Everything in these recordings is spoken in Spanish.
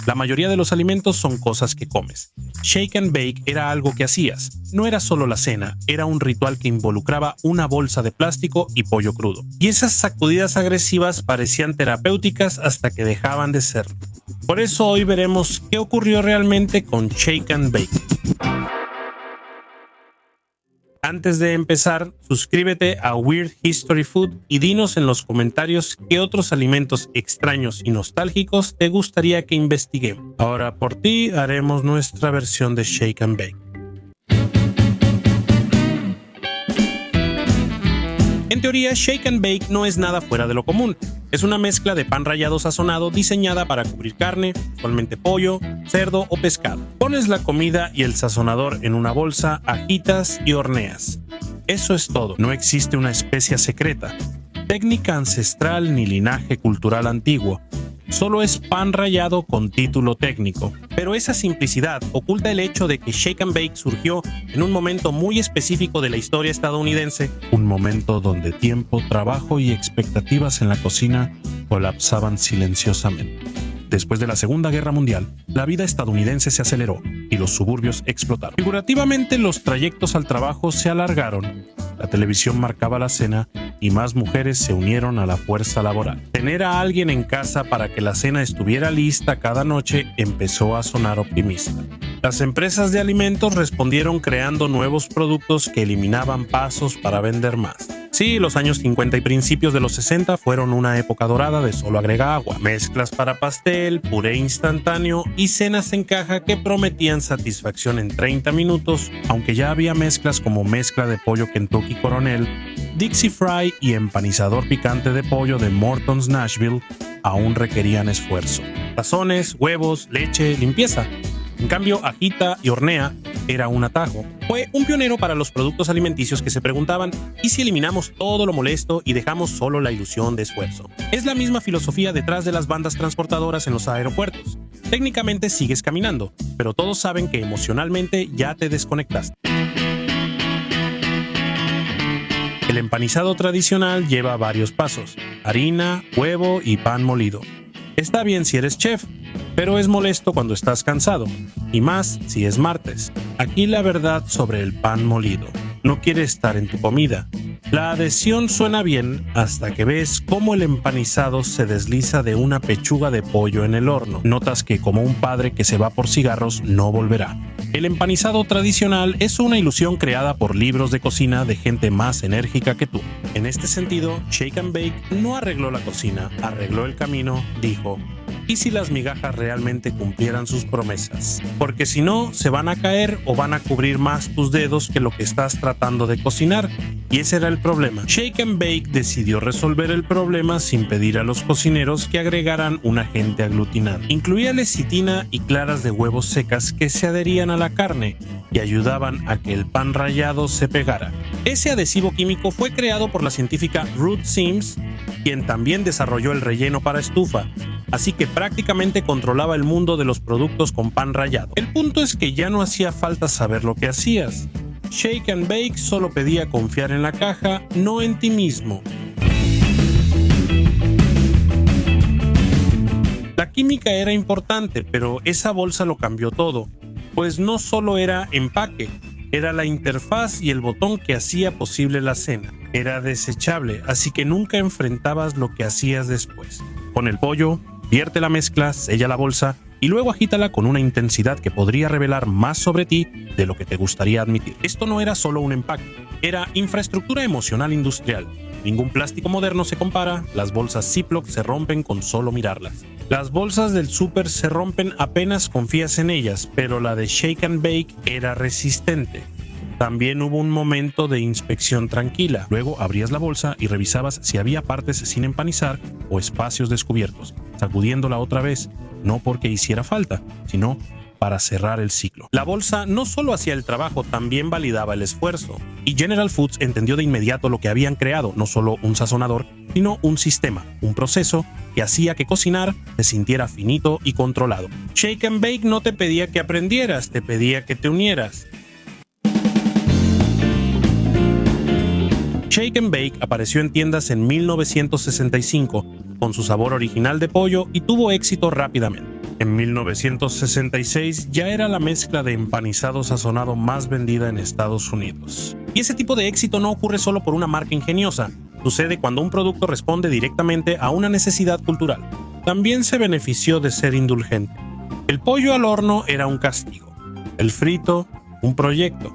La mayoría de los alimentos son cosas que comes. Shake and Bake era algo que hacías. No era solo la cena, era un ritual que involucraba una bolsa de plástico y pollo crudo. Y esas sacudidas agresivas parecían terapéuticas hasta que dejaban de serlo. Por eso hoy veremos qué ocurrió realmente con Shake and Bake. Antes de empezar, suscríbete a Weird History Food y dinos en los comentarios qué otros alimentos extraños y nostálgicos te gustaría que investiguemos. Ahora por ti haremos nuestra versión de Shake and Bake. En teoría, Shake and Bake no es nada fuera de lo común. Es una mezcla de pan rallado sazonado diseñada para cubrir carne, usualmente pollo, cerdo o pescado. Pones la comida y el sazonador en una bolsa, agitas y horneas. Eso es todo, no existe una especia secreta, técnica ancestral ni linaje cultural antiguo. Solo es pan rallado con título técnico. Pero esa simplicidad oculta el hecho de que Shake and Bake surgió en un momento muy específico de la historia estadounidense, un momento donde tiempo, trabajo y expectativas en la cocina colapsaban silenciosamente. Después de la Segunda Guerra Mundial, la vida estadounidense se aceleró y los suburbios explotaron. Figurativamente, los trayectos al trabajo se alargaron, la televisión marcaba la cena y más mujeres se unieron a la fuerza laboral. Tener a alguien en casa para que la cena estuviera lista cada noche empezó a sonar optimista. Las empresas de alimentos respondieron creando nuevos productos que eliminaban pasos para vender más. Sí, los años 50 y principios de los 60 fueron una época dorada de solo agrega agua, mezclas para pastel, puré instantáneo y cenas en caja que prometían satisfacción en 30 minutos, aunque ya había mezclas como mezcla de pollo Kentucky Coronel, Dixie Fry y empanizador picante de pollo de Morton's Nashville aún requerían esfuerzo. Tazones, huevos, leche, limpieza. En cambio, agita y hornea era un atajo. Fue un pionero para los productos alimenticios que se preguntaban ¿y si eliminamos todo lo molesto y dejamos solo la ilusión de esfuerzo? Es la misma filosofía detrás de las bandas transportadoras en los aeropuertos. Técnicamente sigues caminando, pero todos saben que emocionalmente ya te desconectaste. El empanizado tradicional lleva varios pasos: harina, huevo y pan molido. Está bien si eres chef, pero es molesto cuando estás cansado, y más si es martes. Aquí la verdad sobre el pan molido: no quiere estar en tu comida. La adhesión suena bien hasta que ves cómo el empanizado se desliza de una pechuga de pollo en el horno. Notas que, como un padre que se va por cigarros, no volverá. El empanizado tradicional es una ilusión creada por libros de cocina de gente más enérgica que tú. En este sentido, Shake and Bake no arregló la cocina, arregló el camino. Dijo: ¿y si las migajas realmente cumplieran sus promesas? Porque si no, se van a caer o van a cubrir más tus dedos que lo que estás tratando de cocinar. Y ese era el problema. Shake and Bake decidió resolver el problema sin pedir a los cocineros que agregaran un agente aglutinante. Incluía lecitina y claras de huevos secas que se adherían a la carne y ayudaban a que el pan rallado se pegara. Ese adhesivo químico fue creado por la científica Ruth Sims, quien también desarrolló el relleno para estufa. Así que prácticamente controlaba el mundo de los productos con pan rallado. El punto es que ya no hacía falta saber lo que hacías. Shake and Bake solo pedía confiar en la caja, no en ti mismo. La química era importante, pero esa bolsa lo cambió todo, pues no solo era empaque, era la interfaz y el botón que hacía posible la cena. Era desechable, así que nunca enfrentabas lo que hacías después. Pon el pollo, vierte la mezcla, sella la bolsa y luego agítala con una intensidad que podría revelar más sobre ti de lo que te gustaría admitir. Esto no era solo un empaque, era infraestructura emocional industrial. Ningún plástico moderno se compara, las bolsas Ziploc se rompen con solo mirarlas. Las bolsas del súper se rompen apenas confías en ellas, pero la de Shake and Bake era resistente. También hubo un momento de inspección tranquila. Luego abrías la bolsa y revisabas si había partes sin empanizar o espacios descubiertos, sacudiéndola otra vez, no porque hiciera falta, sino para cerrar el ciclo. La bolsa no solo hacía el trabajo, también validaba el esfuerzo. Y General Foods entendió de inmediato lo que habían creado, no solo un sazonador, sino un sistema, un proceso que hacía que cocinar se sintiera finito y controlado. Shake and Bake no te pedía que aprendieras, te pedía que te unieras. Shake and Bake apareció en tiendas en 1965 con su sabor original de pollo y tuvo éxito rápidamente. En 1966 ya era la mezcla de empanizado sazonado más vendida en Estados Unidos. Y ese tipo de éxito no ocurre solo por una marca ingeniosa, sucede cuando un producto responde directamente a una necesidad cultural. También se benefició de ser indulgente. El pollo al horno era un castigo, el frito un proyecto.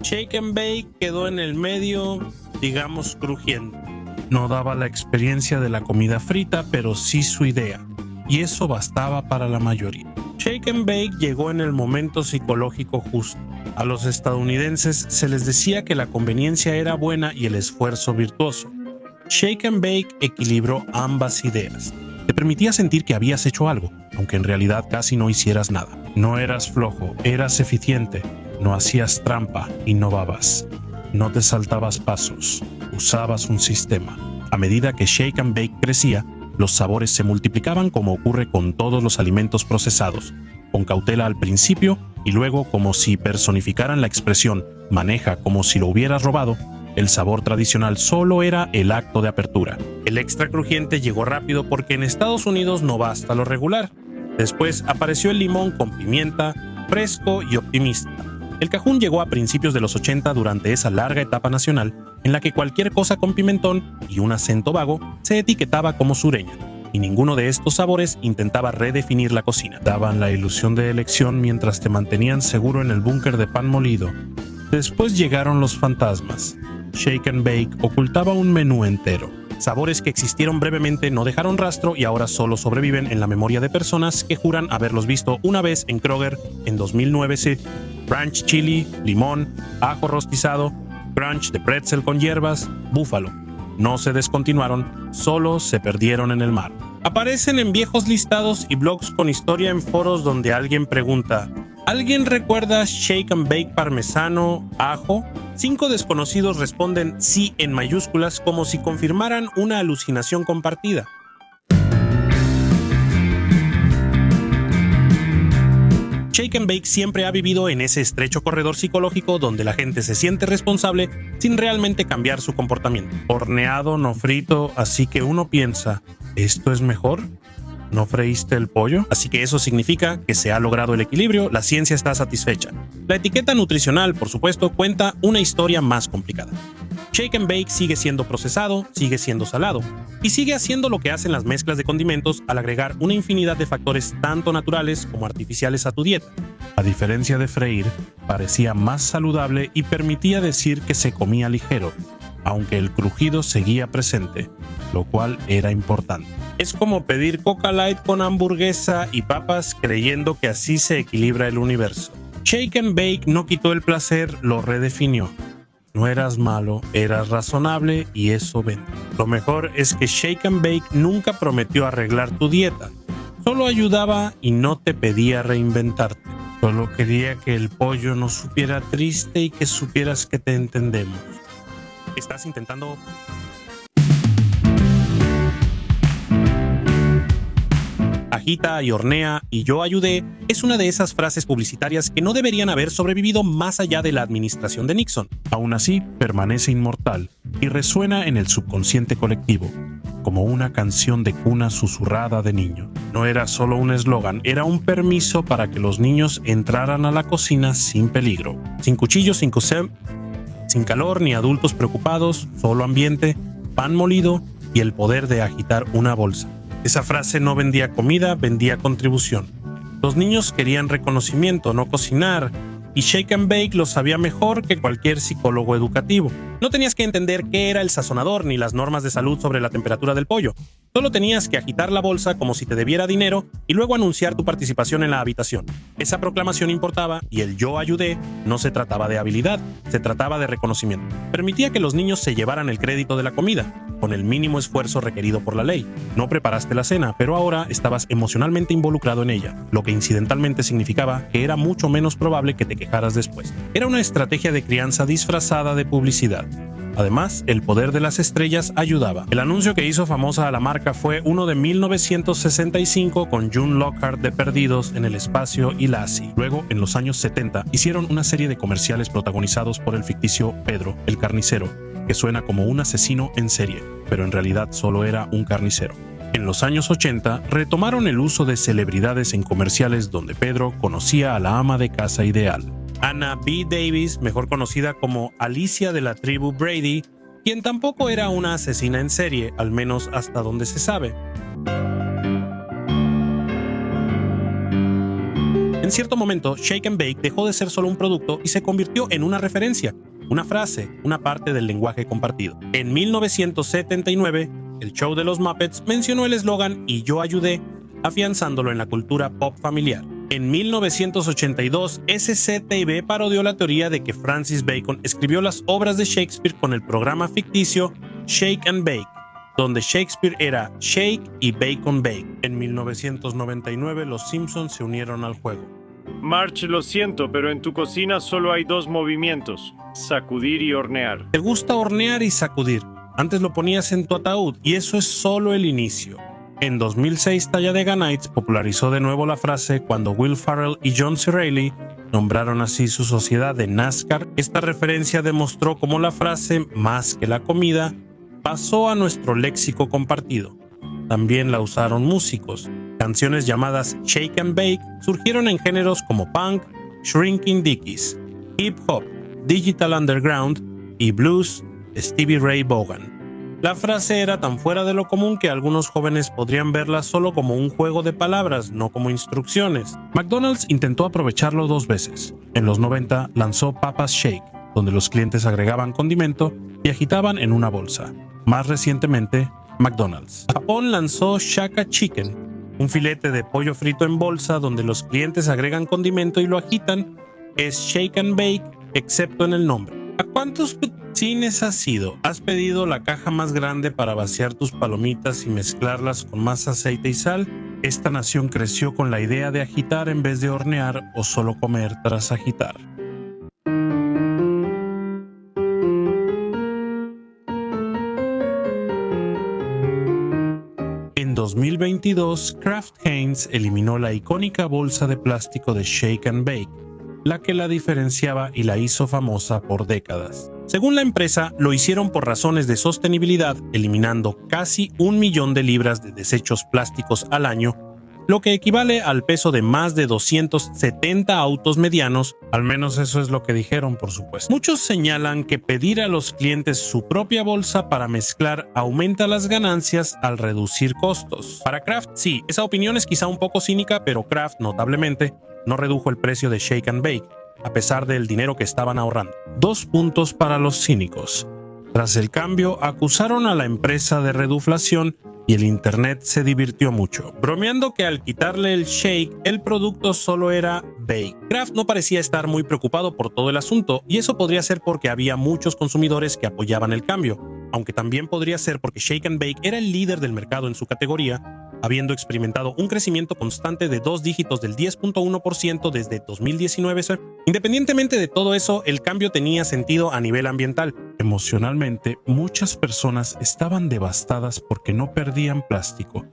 Shake and Bake quedó en el medio, digamos, crujiente. No daba la experiencia de la comida frita, pero sí su idea, y eso bastaba para la mayoría. Shake and Bake llegó en el momento psicológico justo. A los estadounidenses se les decía que la conveniencia era buena y el esfuerzo virtuoso. Shake and Bake equilibró ambas ideas. Te permitía sentir que habías hecho algo, aunque en realidad casi no hicieras nada. No eras flojo, eras eficiente. No hacías trampa, innovabas. No te saltabas pasos, usabas un sistema. A medida que Shake and Bake crecía, los sabores se multiplicaban como ocurre con todos los alimentos procesados, con cautela al principio y luego como si personificaran la expresión maneja como si lo hubieras robado. El sabor tradicional solo era el acto de apertura. El extra crujiente llegó rápido porque en Estados Unidos no basta lo regular. Después apareció el limón con pimienta, fresco y optimista. El cajún llegó a principios de los 80 durante esa larga etapa nacional en la que cualquier cosa con pimentón y un acento vago se etiquetaba como sureña, y ninguno de estos sabores intentaba redefinir la cocina. Daban la ilusión de elección mientras te mantenían seguro en el búnker de pan molido. Después llegaron los fantasmas. Shake and Bake ocultaba un menú entero. Sabores que existieron brevemente no dejaron rastro y ahora solo sobreviven en la memoria de personas que juran haberlos visto una vez en Kroger en 2009. Sí. Ranch chili, limón, ajo rostizado, crunch de pretzel con hierbas, búfalo. No se descontinuaron, solo se perdieron en el mar. Aparecen en viejos listados y blogs con historia en foros donde alguien pregunta: ¿alguien recuerda Shake and Bake parmesano, ajo? 5 desconocidos responden sí en mayúsculas como si confirmaran una alucinación compartida. Shake and Bake siempre ha vivido en ese estrecho corredor psicológico donde la gente se siente responsable sin realmente cambiar su comportamiento. Horneado, no frito, así que uno piensa, ¿esto es mejor? ¿No freíste el pollo? Así que eso significa que se ha logrado el equilibrio, la ciencia está satisfecha. La etiqueta nutricional, por supuesto, cuenta una historia más complicada. Shake and Bake sigue siendo procesado, sigue siendo salado, y sigue haciendo lo que hacen las mezclas de condimentos al agregar una infinidad de factores tanto naturales como artificiales a tu dieta. A diferencia de freír, parecía más saludable y permitía decir que se comía ligero, aunque el crujido seguía presente, lo cual era importante. Es como pedir Coca Light con hamburguesa y papas creyendo que así se equilibra el universo. Shake and Bake no quitó el placer, lo redefinió. No eras malo, eras razonable y eso vende. Lo mejor es que Shake and Bake nunca prometió arreglar tu dieta. Solo ayudaba y no te pedía reinventarte. Solo quería que el pollo no supiera triste y que supieras que te entendemos. ¿Estás intentando...? Agita y hornea y yo ayudé es una de esas frases publicitarias que no deberían haber sobrevivido más allá de la administración de Nixon. Aún así, permanece inmortal y resuena en el subconsciente colectivo, como una canción de cuna susurrada de niño. No era solo un eslogan, era un permiso para que los niños entraran a la cocina sin peligro, sin cuchillos, sin calor ni adultos preocupados, solo ambiente, pan molido y el poder de agitar una bolsa. Esa frase no vendía comida, vendía contribución. Los niños querían reconocimiento, no cocinar, y Shake and Bake lo sabía mejor que cualquier psicólogo educativo. No tenías que entender qué era el sazonador ni las normas de salud sobre la temperatura del pollo. Solo tenías que agitar la bolsa como si te debiera dinero y luego anunciar tu participación en la habitación. Esa proclamación importaba y el yo ayudé no se trataba de habilidad, se trataba de reconocimiento. Permitía que los niños se llevaran el crédito de la comida, con el mínimo esfuerzo requerido por la ley. No preparaste la cena, pero ahora estabas emocionalmente involucrado en ella, lo que incidentalmente significaba que era mucho menos probable que te quejaras después. Era una estrategia de crianza disfrazada de publicidad. Además, el poder de las estrellas ayudaba. El anuncio que hizo famosa a la marca fue uno de 1965 con June Lockhart de Perdidos en el espacio y Lassie. Luego, en los años 70, hicieron una serie de comerciales protagonizados por el ficticio Pedro, el carnicero, que suena como un asesino en serie, pero en realidad solo era un carnicero. En los años 80 retomaron el uso de celebridades en comerciales donde Pedro conocía a la ama de casa ideal, Anna B. Davis, mejor conocida como Alicia de la tribu Brady, quien tampoco era una asesina en serie, al menos hasta donde se sabe. En cierto momento, Shake and Bake dejó de ser solo un producto y se convirtió en una referencia, una frase, una parte del lenguaje compartido. En 1979, el show de los Muppets mencionó el eslogan "y yo ayudé", afianzándolo en la cultura pop familiar. En 1982, SCTV parodió la teoría de que Francis Bacon escribió las obras de Shakespeare con el programa ficticio Shake and Bake, donde Shakespeare era Shake y Bacon Bake. En 1999, los Simpsons se unieron al juego. Marge, lo siento, pero en tu cocina solo hay 2 movimientos: sacudir y hornear. Te gusta hornear y sacudir. Antes lo ponías en tu ataúd y eso es solo el inicio. En 2006, Talladega Nights popularizó de nuevo la frase cuando Will Ferrell y John C. Reilly nombraron así su sociedad de NASCAR. Esta referencia demostró cómo la frase "más que la comida" pasó a nuestro léxico compartido. También la usaron músicos. Canciones llamadas Shake and Bake surgieron en géneros como punk, Shrinking Dickies, hip hop, digital underground y blues de Stevie Ray Vaughan. La frase era tan fuera de lo común que algunos jóvenes podrían verla solo como un juego de palabras, no como instrucciones. McDonald's intentó aprovecharlo 2 veces. En los 90 lanzó Papa's Shake, donde los clientes agregaban condimento y agitaban en una bolsa. Más recientemente, McDonald's. Japón lanzó Shaka Chicken, un filete de pollo frito en bolsa donde los clientes agregan condimento y lo agitan. Es Shake and Bake, excepto en el nombre. ¿A cuántos cines has ido? ¿Has pedido la caja más grande para vaciar tus palomitas y mezclarlas con más aceite y sal? Esta nación creció con la idea de agitar en vez de hornear o solo comer tras agitar. En 2022, Kraft Heinz eliminó la icónica bolsa de plástico de Shake and Bake, la que la diferenciaba y la hizo famosa por décadas. Según la empresa, lo hicieron por razones de sostenibilidad, eliminando casi 1 millón de libras de desechos plásticos al año, lo que equivale al peso de más de 270 autos medianos, al menos eso es lo que dijeron, por supuesto. Muchos señalan que pedir a los clientes su propia bolsa para mezclar aumenta las ganancias al reducir costos. Para Kraft, sí, esa opinión es quizá un poco cínica, pero Kraft, notablemente, no redujo el precio de Shake and Bake, a pesar del dinero que estaban ahorrando. 2 puntos para los cínicos. Tras el cambio, acusaron a la empresa de reduflación y el internet se divirtió mucho, bromeando que al quitarle el shake, el producto solo era bake. Kraft no parecía estar muy preocupado por todo el asunto, y eso podría ser porque había muchos consumidores que apoyaban el cambio, aunque también podría ser porque Shake and Bake era el líder del mercado en su categoría, habiendo experimentado un crecimiento constante de 2 dígitos del 10.1% desde 2019. Independientemente de todo eso, el cambio tenía sentido a nivel ambiental. Emocionalmente, muchas personas estaban devastadas porque no perdían plástico,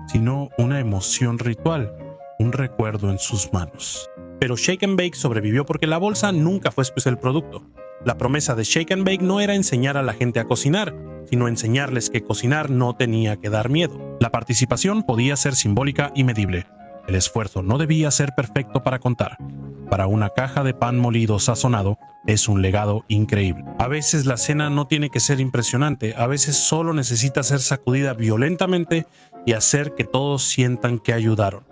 sino una emoción ritual, un recuerdo en sus manos. Pero Shake and Bake sobrevivió porque la bolsa nunca fue el producto. La promesa de Shake and Bake no era enseñar a la gente a cocinar, sino enseñarles que cocinar no tenía que dar miedo. La participación podía ser simbólica y medible. El esfuerzo no debía ser perfecto para contar. Para una caja de pan molido sazonado, es un legado increíble. A veces la cena no tiene que ser impresionante, a veces solo necesita ser sacudida violentamente y hacer que todos sientan que ayudaron.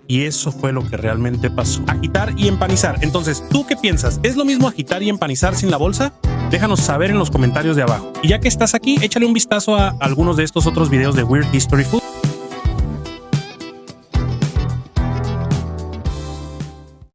Y eso fue lo que realmente pasó. Agitar y empanizar. Entonces, ¿tú qué piensas? ¿Es lo mismo agitar y empanizar sin la bolsa? Déjanos saber en los comentarios de abajo. Y ya que estás aquí, échale un vistazo a algunos de estos otros videos de Weird History Food.